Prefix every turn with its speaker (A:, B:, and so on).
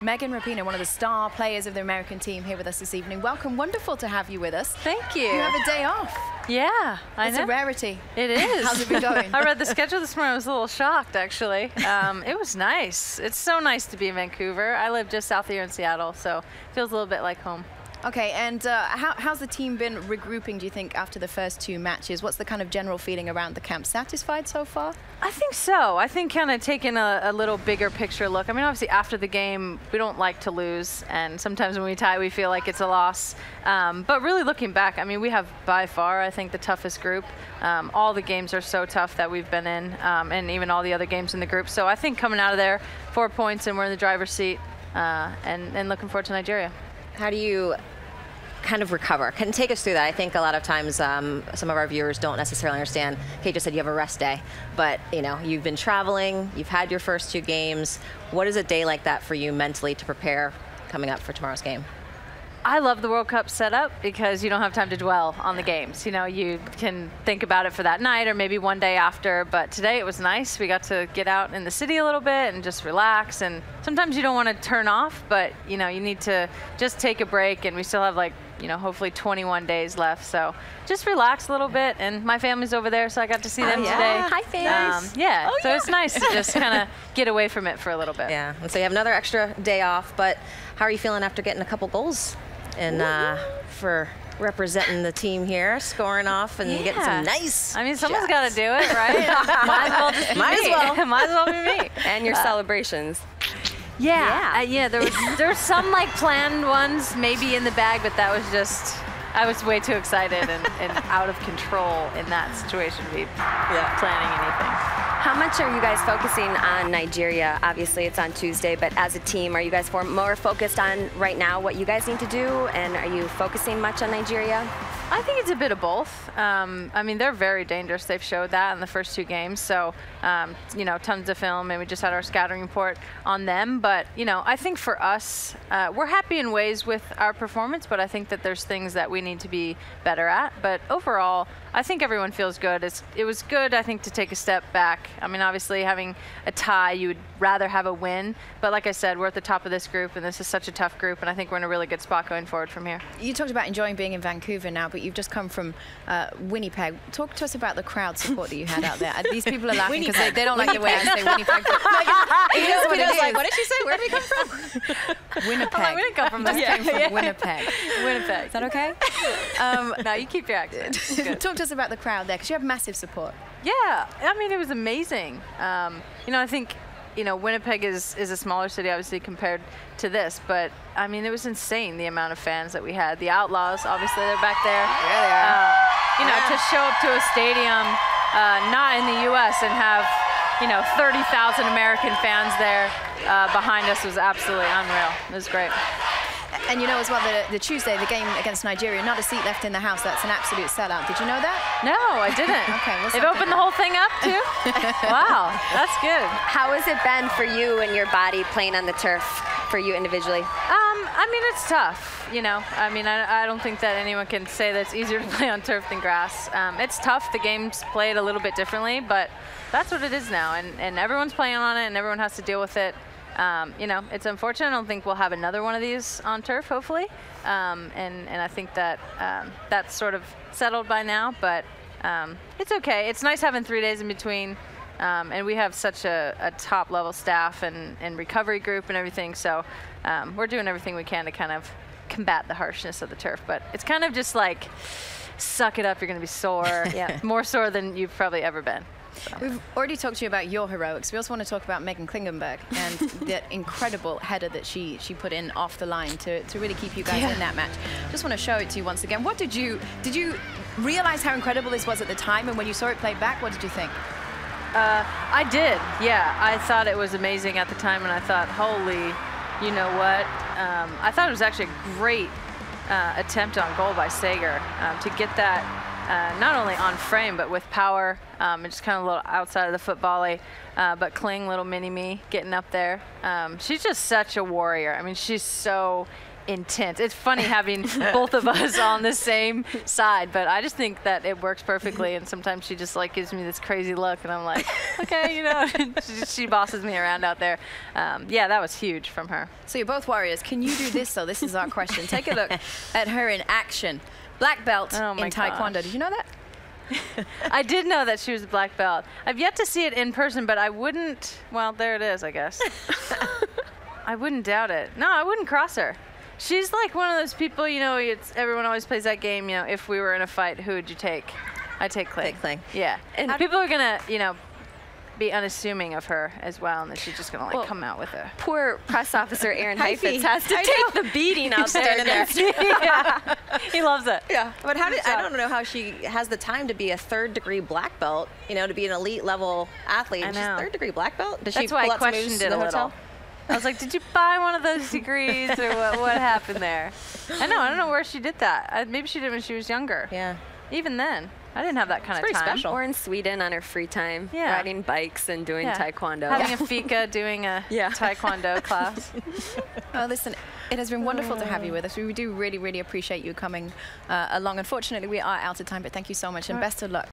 A: Meghan Rapinoe, one of the star players of the American team, here with us this evening. Welcome. Wonderful to have you with us.
B: Thank you.
A: You have a day off.
B: Yeah, I know.
A: It's a rarity.
B: It is.
A: How's it been going?
B: I read the schedule this morning. I was a little shocked, actually. It was nice. It's so nice to be in Vancouver. I live just south of here in Seattle, so it feels a little bit like home.
A: Okay, and how's the team been regrouping, do you think, after the first two matches? What's the kind of general feeling around the camp? Satisfied so far?
B: I think so. I think kind of taking a little bigger picture look. I mean, obviously, after the game, we don't like to lose, and sometimes when we tie, we feel like it's a loss. But really looking back, I mean, we have by far, I think, the toughest group. All the games are so tough that we've been in, and even all the other games in the group. So I think coming out of there, 4 points, and we're in the driver's seat, and looking forward to Nigeria.
C: How do you kind of recover? Can take us through that. I think a lot of times some of our viewers don't necessarily understand. Kate just said you have a rest day, but you know, you've been traveling, you've had your first two games. What is a day like that for you mentally to prepare coming up for tomorrow's game?
B: I love the World Cup setup because you don't have time to dwell on the games. You know, you can think about it for that night or maybe one day after, but today it was nice. We got to get out in the city a little bit and just relax, and sometimes you don't want to turn off, but you know, you need to just take a break, and we still have like, you know, hopefully 21 days left, so just relax a little bit. And my family's over there, so I got to see them today.
C: Hi, fam.
B: Yeah, so it's nice to just kind of get away from it for a little bit.
C: Yeah, and so you have another extra day off, but how are you feeling after getting a couple goals and for representing the team here, scoring off and getting some nice
B: I mean, someone's
C: shots.
B: got to do it, right? Might as well just be me. Might as well be me.
D: And your celebrations.
B: Yeah, there was some like planned ones maybe in the bag, but that was just, I was way too excited and out of control in that situation to be planning anything.
D: How much are you guys focusing on Nigeria? Obviously, it's on Tuesday, but as a team, are you guys more focused on right now what you guys need to do, and are you focusing much on Nigeria?
B: I think it's a bit of both. I mean, they're very dangerous. They've showed that in the first two games. So, you know, tons of film, and we just had our scouting report on them. But, you know, I think for us, we're happy in ways with our performance, but I think that there's things that we need to be better at. But overall, I think everyone feels good. It was good, I think, to take a step back. I mean, obviously, having a tie, you would rather have a win. But like I said, we're at the top of this group, and this is such a tough group, and I think we're in a really good spot going forward from here.
A: You talked about enjoying being in Vancouver now, but you've just come from Winnipeg. Talk to us about the crowd support that you had out there. These people are laughing because they don't like the way I say Winnipeg. What did she say? Where did we come from? Winnipeg.
B: We didn't come from
A: that. Came from Winnipeg.
B: Winnipeg.
A: Is that okay?
B: No, you keep your accent.
A: Talk to us about the crowd there, because you have massive support.
B: Yeah, I mean, it was amazing. You know, I think, you know, Winnipeg is a smaller city, obviously, compared to this, but I mean, it was insane the amount of fans that we had. The Outlaws, obviously, they're back there.
A: Yeah, they are.
B: You know, to show up to a stadium, not in the U.S., and have, you know, 30,000 American fans there behind us was absolutely unreal. It was great.
A: And you know as well, the Tuesday, the game against Nigeria, not a seat left in the house. That's an absolute sellout. Did you know that?
B: No, I didn't.
A: Okay, well,
B: they've opened the whole thing up too? Wow, that's good.
D: How has it been for you and your body playing on the turf, for you individually?
B: I mean, it's tough, you know. I mean, I don't think that anyone can say that it's easier to play on turf than grass. It's tough. The game's played a little bit differently, but that's what it is now, and everyone's playing on it, and everyone has to deal with it. You know, it's unfortunate. I don't think we'll have another one of these on turf, hopefully. And I think that that's sort of settled by now, but it's okay. It's nice having 3 days in between. And we have such a top-level staff and recovery group and everything, so we're doing everything we can to kind of combat the harshness of the turf. But it's kind of just like, suck it up, you're going to be sore. More sore than you've probably ever been. So.
A: We've already talked to you about your heroics. We also want to talk about Meghan Klingenberg and that incredible header that she put in off the line to really keep you guys in that match. Just want to show it to you once again. What did you realize how incredible this was at the time, and when you saw it played back, what did you think?
B: I did, yeah. I thought it was amazing at the time, and I thought, holy, you know what? I thought it was actually a great attempt on goal by Sager to get that not only on frame, but with power, and just kind of a little outside of the foot volley. But Kling, little mini-me, getting up there. She's just such a warrior. I mean, she's so intense. It's funny having both of us on the same side, but I just think that it works perfectly. And sometimes she just like gives me this crazy look, and I'm like, okay, you know, she bosses me around out there. Yeah, that was huge from her.
A: So you're both warriors. Can you do this though? This is our question. Take a look at her in action. Black belt in Taekwondo. Did you know that?
B: I did know that she was a black belt. I've yet to see it in person, but I wouldn't. Well, there it is, I guess. I wouldn't doubt it. No, I wouldn't cross her. She's like one of those people, you know, everyone always plays that game, you know, if we were in a fight, who would you take? I'd take Kling.
C: Take Kling.
B: Yeah. And people are going to, you know, be unassuming of her as well, and that she's just going to like come out with her.
D: Poor press officer Aaron Heifetz has to take the beating out there.
B: Yeah. He loves it.
C: Yeah, but I don't know how she has the time to be a third-degree black belt, you know, to be an elite level athlete.
B: I know.
C: She's third-degree black belt. Does
B: That's
C: she
B: why
C: pull
B: I
C: out some
B: questioned
C: moves
B: it
C: in the
B: a little.
C: hotel?
B: I was like, did you buy one of those degrees, or what happened there? I don't know where she did that. Maybe she did when she was younger.
C: Yeah.
B: Even then, I didn't have that kind of time.
C: special.
D: Or in Sweden on her free time, riding bikes and doing taekwondo.
B: Having a fika, doing a taekwondo class.
A: Well, listen, it has been wonderful to have you with us. We do really, really appreciate you coming along. Unfortunately, we are out of time, but thank you so much, and best of luck